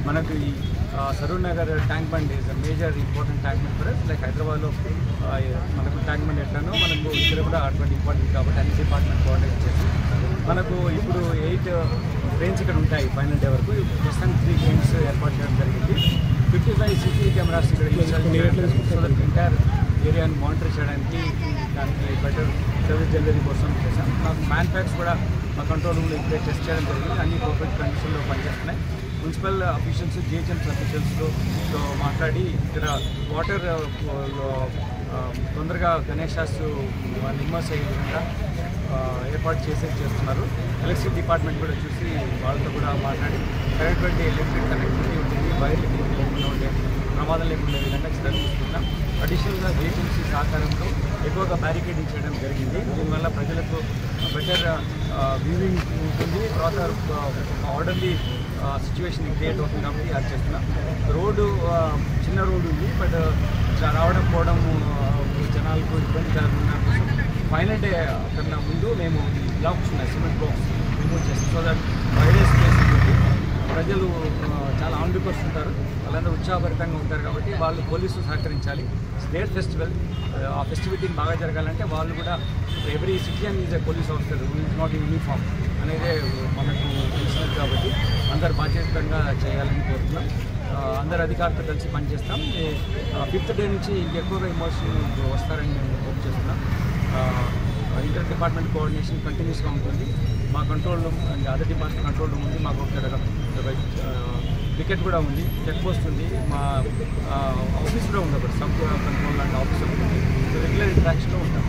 మనకు ఈ Saroor Nagar tank bund is a major important tank bund for like హైదరాబాద్లో మనకు ట్యాంక్ బండ్ ఎట్లానో మనకు ఇక్కడ కూడా అటువంటి ఇంపార్టెంట్ కాబట్టి అన్ని డిపార్ట్మెంట్ కోఆర్డినేట్ చేసి మనకు ఇప్పుడు 8 ట్రైన్స్ ఇక్కడ ఉంటాయి ఫైనల్ డే వరకు. ప్రస్తుతానికి 3 ట్రైన్స్ ఏర్పాటు చేయడం జరిగింది. 55 CCTV కెమెరాస్ ఇక్కడ ఇన్స్టాల్ చేయడం సో దట్ ఎంటైర్ ఏరియాను మానిటర్ చేయడానికి దానికి బెటర్ సర్వీస్ డెలివరీ కోసం చేశాం. మాకు మ్యాన్ ప్యాక్స్ కూడా మా కంట్రోల్ రూమ్లో ఇప్పుడే టెస్ట్ చేయడం జరిగింది. అన్ని పర్ఫెక్ట్ కండిషన్లో పనిచేస్తున్నాయి. మున్సిపల్ అఫీషియల్స్ జిహెచ్ఎంసీ అఫీషియల్స్తో మాట్లాడి ఇక్కడ వాటర్ తొందరగా గణేషాస్ ఇమ్మర్స్ అయ్యే విధంగా ఏర్పాటు చేస్తున్నారు. ఎలక్ట్రిసిటీ డిపార్ట్మెంట్ కూడా చూసి వాళ్ళతో కూడా మాట్లాడి కరెక్ట్ ఎలక్ట్రిక్ కనెక్టివిటీ ఉంటుంది, వైర్ లేకుండా ఉండే ప్రమాదం లేకుండా విధంగా చర్యలు తీసుకుంటాం. అడిషనల్గా జిహెచ్ఎంసీ సహకారంతో ఎక్కువగా బ్యారికేడింగ్ చేయడం జరిగింది. దీనివల్ల ప్రజలకు బెటర్ వ్యూవింగ్ ఉంటుంది, తర్వాత ఆర్డర్లీ సిచ్యువేషన్ క్రియేట్ అవుతుంది కాబట్టి అది చేస్తున్నాం. రోడ్డు చిన్న రోడ్డు ఉంది, బట్ రావడం పోవడం జనాలకు ఇబ్బంది కలగకుండా ఫైనల్ డే కన్నా ముందు మేము బ్లాక్స్ ఉన్నాయి, సిమెంట్ బ్లాక్స్ రిమూవ్ చేస్తాం. సో దట్ వైడే స్పేస్ ఉంటుంది. ప్రజలు చాలా ఆన్బికర్స్ ఉంటారు, వాళ్ళందరూ ఉత్సాహభరితంగా ఉంటారు కాబట్టి వాళ్ళు పోలీసులు సహకరించాలి. స్టేట్ ఫెస్టివల్, ఆ ఫెస్టివిటీని బాగా జరగాలంటే వాళ్ళు కూడా every citizen is a police officer is not in uniform అనేది మనకు తెలిసినది కాబట్టి అందరు బాధ్యతంగా చేయాలని కోరుతున్నాం. అందరు అధికారులతో కలిసి పనిచేస్తాం. 5th డే నుంచి ఇంకెక్కువగా ఎమోషన్ వస్తారని మేము హోప్ చేస్తున్నాం. ఇంటర్ డిపార్ట్మెంట్ కోఆర్డినేషన్ కంటిన్యూస్గా ఉంటుంది. మా control room and other department control room ఉంది. మాకు ఒక వికెట్ కూడా ఉంది, చెక్ పోస్ట్ ఉంది, మా ఆఫీస్ కూడా ఉంది, ఒకటి సబ్ కంట్రోల్ అండ్ ఆఫీస్ ఉంది. రెగ్యులర్ ఇంట్రాక్షన్లో ఉంటాం.